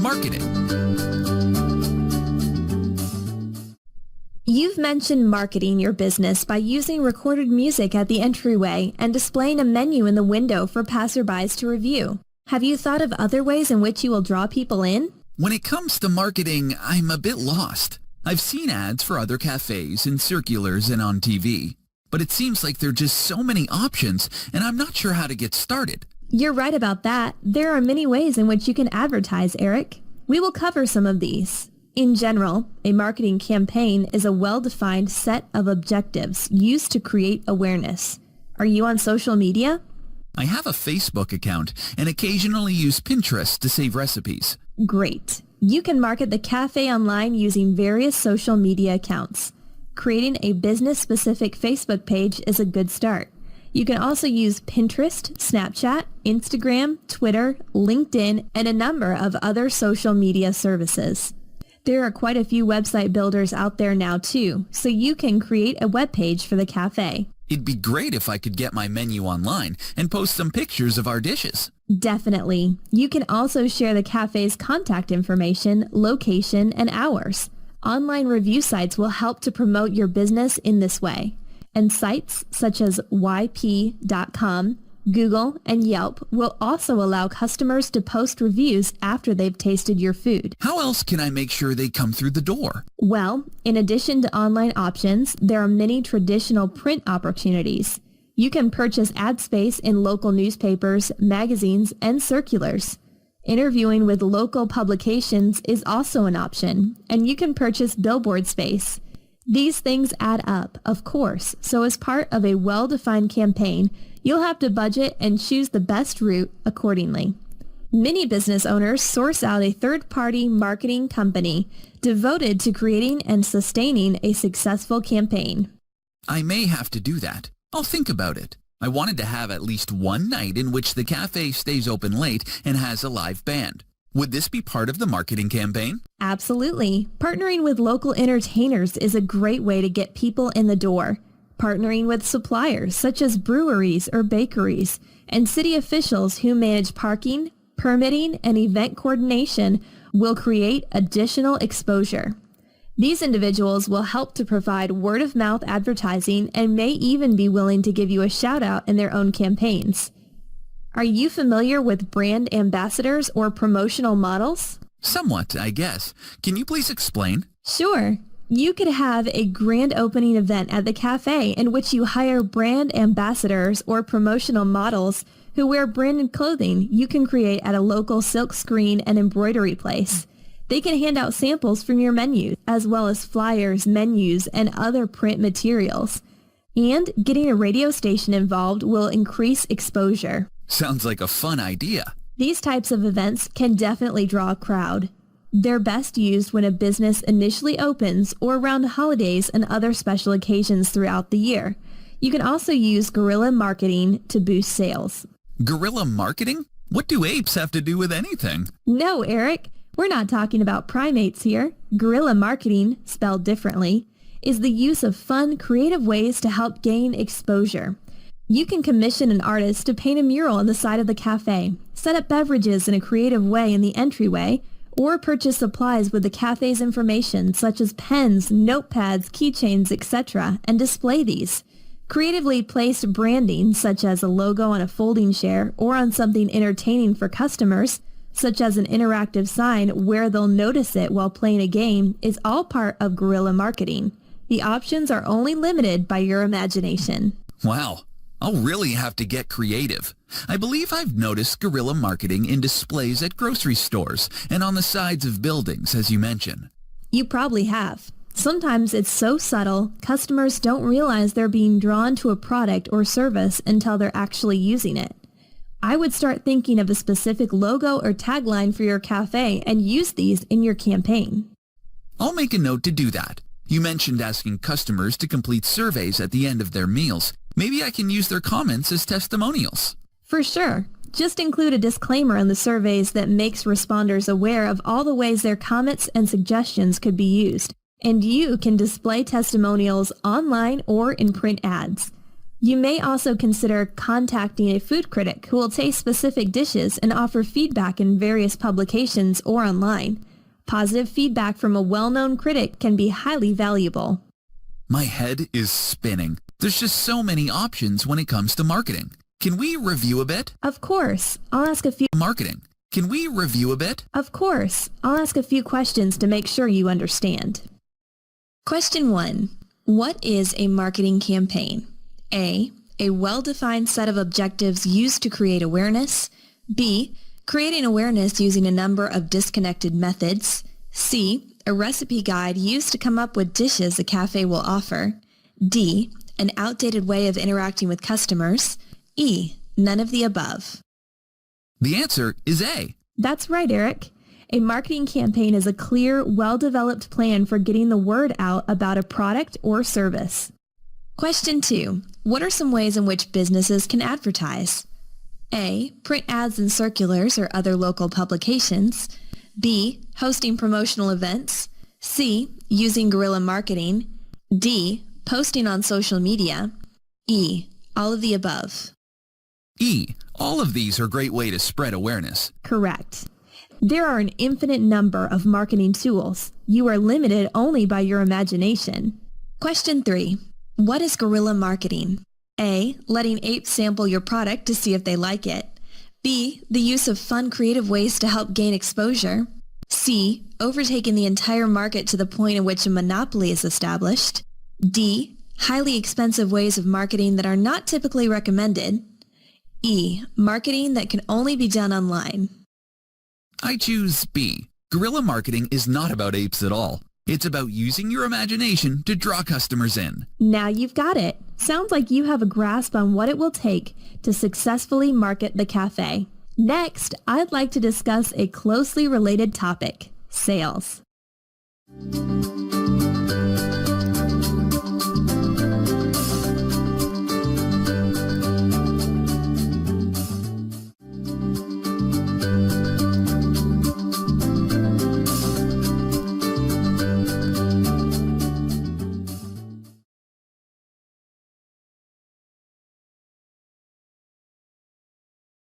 marketing. You've mentioned marketing your business by using recorded music at the entryway and displaying a menu in the window for passerbys to review. Have you thought of other ways in which you will draw people in? When it comes to marketing, I'm a bit lost. I've seen ads for other cafes in circulars and on TV, but it seems like there are just so many options and I'm not sure how to get started. You're right about that. There are many ways in which you can advertise, Eric. We will cover some of these. In general, a marketing campaign is a well-defined set of objectives used to create awareness. Are you on social media? I have a Facebook account and occasionally use Pinterest to save recipes. Great. You can market the cafe online using various social media accounts. Creating a business-specific Facebook page is a good start. You can also use Pinterest, Snapchat, Instagram, Twitter, LinkedIn, and a number of other social media services. There are quite a few website builders out there now too, so you can create a web page for the cafe. It'd be great if I could get my menu online and post some pictures of our dishes. Definitely. You can also share the cafe's contact information, location, and hours. Online review sites will help to promote your business in this way. And sites such as yp.com, Google, and Yelp will also allow customers to post reviews after they've tasted your food. How else can I make sure they come through the door? Well, in addition to online options, there are many traditional print opportunities. You can purchase ad space in local newspapers, magazines, and circulars. Interviewing with local publications is also an option, and you can purchase billboard space. These things add up, of course, so as part of a well-defined campaign, you'll have to budget and choose the best route accordingly. Many business owners source out a third-party marketing company devoted to creating and sustaining a successful campaign. I may have to do that. I'll think about it. I wanted to have at least one night in which the cafe stays open late and has a live band. Would this be part of the marketing campaign? Absolutely. Partnering with local entertainers is a great way to get people in the door. Partnering with suppliers such as breweries or bakeries and city officials who manage parking, permitting, and event coordination will create additional exposure. These individuals will help to provide word-of-mouth advertising and may even be willing to give you a shout-out in their own campaigns. Are you familiar with brand ambassadors or promotional models? Somewhat, I guess. Can you please explain? Sure. You could have a grand opening event at the cafe in which you hire brand ambassadors or promotional models who wear branded clothing you can create at a local silk screen and embroidery place. They can hand out samples from your menu, as well as flyers, menus, and other print materials. And getting a radio station involved will increase exposure. Sounds like a fun idea. These types of events can definitely draw a crowd. They're best used when a business initially opens or around holidays and other special occasions throughout the year. You can also use guerrilla marketing to boost sales. Guerrilla marketing? What do apes have to do with anything? No, Eric. We're not talking about primates here. Guerrilla marketing, spelled differently, is the use of fun, creative ways to help gain exposure. You can commission an artist to paint a mural on the side of the cafe, set up beverages in a creative way in the entryway, or purchase supplies with the cafe's information such as pens, notepads, keychains, etc., and display these. Creatively placed branding, such as a logo on a folding chair or on something entertaining for customers, such as an interactive sign where they'll notice it while playing a game, is all part of guerrilla marketing. The options are only limited by your imagination. Wow, I'll really have to get creative. I believe I've noticed guerrilla marketing in displays at grocery stores and on the sides of buildings, as you mentioned. You probably have. Sometimes it's so subtle, customers don't realize they're being drawn to a product or service until they're actually using it. I would start thinking of a specific logo or tagline for your cafe and use these in your campaign. I'll make a note to do that. You mentioned asking customers to complete surveys at the end of their meals. Maybe I can use their comments as testimonials. For sure. Just include a disclaimer in the surveys that makes responders aware of all the ways their comments and suggestions could be used. And you can display testimonials online or in print ads. You may also consider contacting a food critic who will taste specific dishes and offer feedback in various publications or online. Positive feedback from a well-known critic can be highly valuable. My head is spinning. There's just so many options when it comes to marketing. Can we review a bit? Of course, I'll ask a few questions to make sure you understand. Question 1. What is a marketing campaign? A well-defined set of objectives used to create awareness. B, creating awareness using a number of disconnected methods. C, a recipe guide used to come up with dishes a cafe will offer. D, an outdated way of interacting with customers. E, none of the above. The answer is A. That's right, Eric. A marketing campaign is a clear, well-developed plan for getting the word out about a product or service. Question 2. What are some ways in which businesses can advertise? A, print ads in circulars or other local publications. B, hosting promotional events. C, using guerrilla marketing. D, posting on social media. E, all of the above. E. All of these are a great way to spread awareness. Correct. There are an infinite number of marketing tools. You are limited only by your imagination. Question 3. What is guerrilla marketing? A, letting apes sample your product to see if they like it. B, the use of fun, creative ways to help gain exposure. C, overtaking the entire market to the point in which a monopoly is established. D, highly expensive ways of marketing that are not typically recommended. E, marketing that can only be done online. I choose B. Guerrilla marketing is not about apes at all. It's about using your imagination to draw customers in. Now you've got it. Sounds like you have a grasp on what it will take to successfully market the cafe. Next, I'd like to discuss a closely related topic, sales.